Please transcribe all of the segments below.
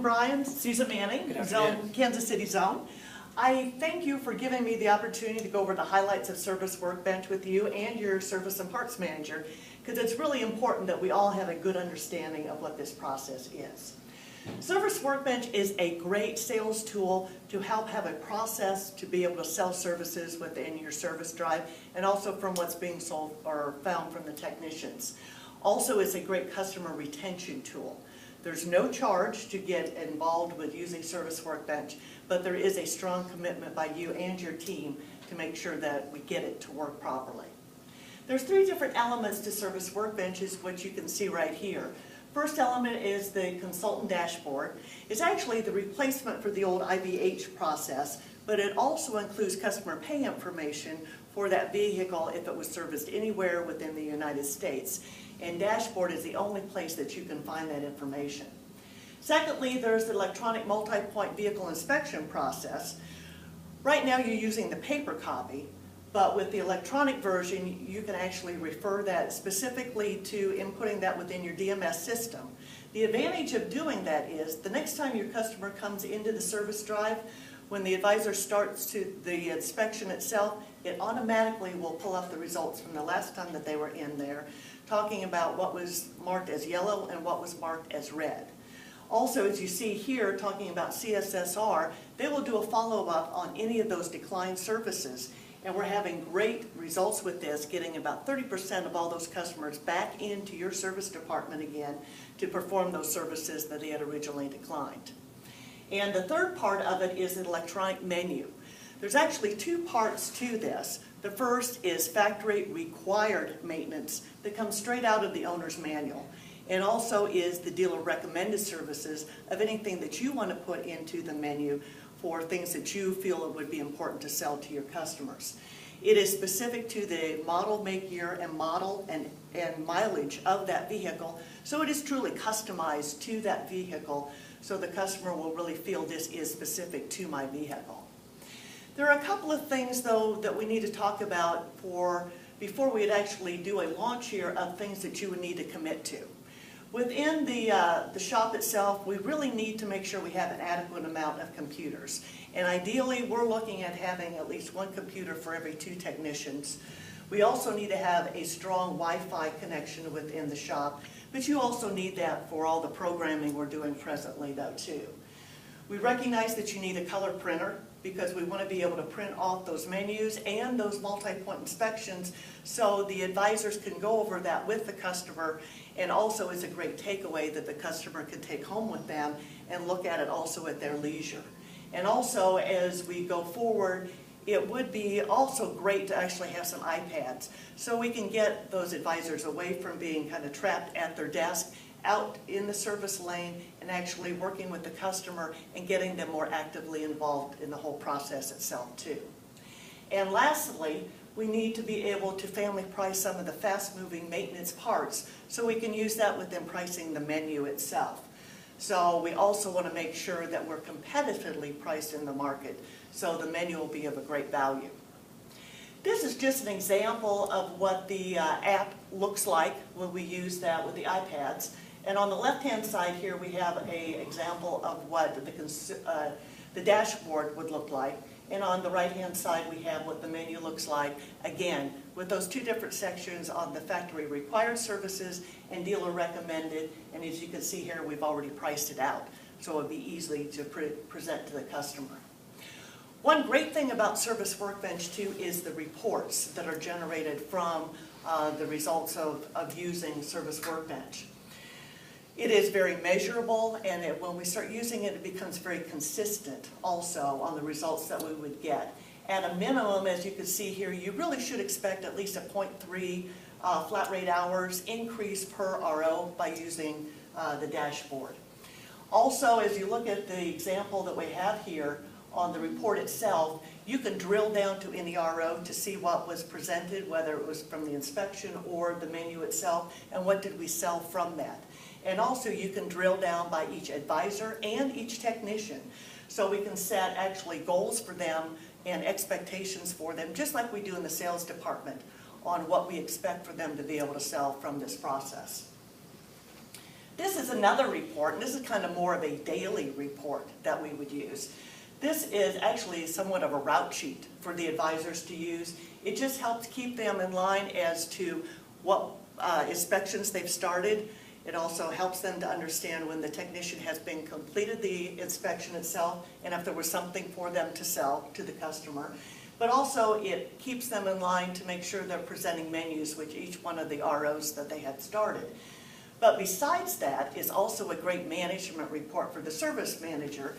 Brian, Susan Manning, Kansas City Zone. I thank you for giving me the opportunity to go over the highlights of Service Workbench with you and your Service and Parts Manager, because it's really important that we all have a good understanding of what this process is. Service Workbench is a great sales tool to help have a process to be able to sell services within your service drive, and also from what's being sold or found from the technicians. Also, it's a great customer retention tool. There's no charge to get involved with using Service Workbench, but there is a strong commitment by you and your team to make sure that we get it to work properly. There's three different elements to Service Workbenches, which you can see right here. First element is the consultant dashboard. It's actually the replacement for the old IVH process, but it also includes customer pay information for that vehicle if it was serviced anywhere within the United States. And dashboard is the only place that you can find that information. Secondly, there's the electronic multi-point vehicle inspection process. Right now you're using the paper copy, but with the electronic version you can actually refer that specifically to inputting that within your DMS system. The advantage of doing that is the next time your customer comes into the service drive, when the advisor starts to the inspection itself, it automatically will pull up the results from the last time that they were in there, talking about what was marked as yellow and what was marked as red. Also, as you see here, talking about CSSR, they will do a follow-up on any of those declined services. And we're having great results with this, getting about 30% of all those customers back into your service department again to perform those services that they had originally declined. And the third part of it is an electronic menu. There's actually two parts to this. The first is factory required maintenance that comes straight out of the owner's manual, and also is the dealer recommended services of anything that you want to put into the menu for things that you feel it would be important to sell to your customers. It is specific to the model, make, year, and model and mileage of that vehicle, so it is truly customized to that vehicle, so the customer will really feel this is specific to my vehicle. There are a couple of things, though, that we need to talk about before we'd actually do a launch here of things that you would need to commit to. Within the shop itself, we really need to make sure we have an adequate amount of computers. And ideally, we're looking at having at least one computer for every 2 technicians. We also need to have a strong Wi-Fi connection within the shop, but you also need that for all the programming we're doing presently, though, too. We recognize that you need a color printer because we want to be able to print off those menus and those multi-point inspections so the advisors can go over that with the customer, and also it's a great takeaway that the customer can take home with them and look at it also at their leisure. And also, as we go forward, it would be also great to actually have some iPads so we can get those advisors away from being kind of trapped at their desk, out in the service lane, and actually working with the customer and getting them more actively involved in the whole process itself too. And lastly, we need to be able to family price some of the fast-moving maintenance parts so we can use that within pricing the menu itself. So we also want to make sure that we're competitively priced in the market so the menu will be of a great value. This is just an example of what the app looks like when we use that with the iPads. And on the left-hand side here, we have an example of what the dashboard would look like. And on the right-hand side, we have what the menu looks like, again, with those 2 different sections on the factory required services and dealer recommended. And as you can see here, we've already priced it out, so it would be easy to present to the customer. One great thing about Service Workbench, too, is the reports that are generated from the results of using Service Workbench. It is very measurable, and when we start using it, it becomes very consistent also on the results that we would get. At a minimum, as you can see here, you really should expect at least a 0.3 flat rate hours increase per RO by using the dashboard. Also, as you look at the example that we have here on the report itself, you can drill down to any RO to see what was presented, whether it was from the inspection or the menu itself, and what did we sell from that. And also you can drill down by each advisor and each technician, so we can set actually goals for them and expectations for them, just like we do in the sales department, on what we expect for them to be able to sell from this process. This is another report, and this is kind of more of a daily report that we would use. This is actually somewhat of a route sheet for the advisors to use. It just helps keep them in line as to what inspections they've started. It also helps them to understand when the technician has been completed the inspection itself and if there was something for them to sell to the customer. But also it keeps them in line to make sure they're presenting menus with each one of the ROs that they had started. But besides that is also a great management report for the service manager.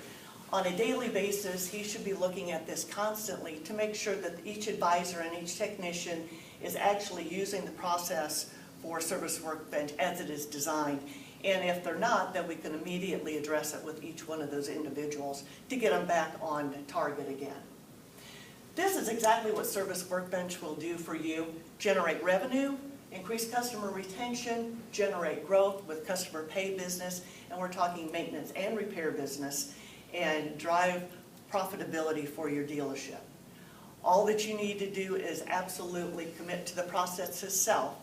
On a daily basis, he should be looking at this constantly to make sure that each advisor and each technician is actually using the process for Service Workbench as it is designed. And if they're not, then we can immediately address it with each one of those individuals to get them back on target again. This is exactly what Service Workbench will do for you: generate revenue, increase customer retention, generate growth with customer pay business, and we're talking maintenance and repair business, and drive profitability for your dealership. All that you need to do is absolutely commit to the process itself.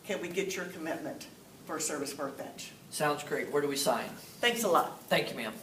Can we get your commitment for Service Workbench? Sounds great. Where do we sign? Thanks a lot. Thank you, ma'am.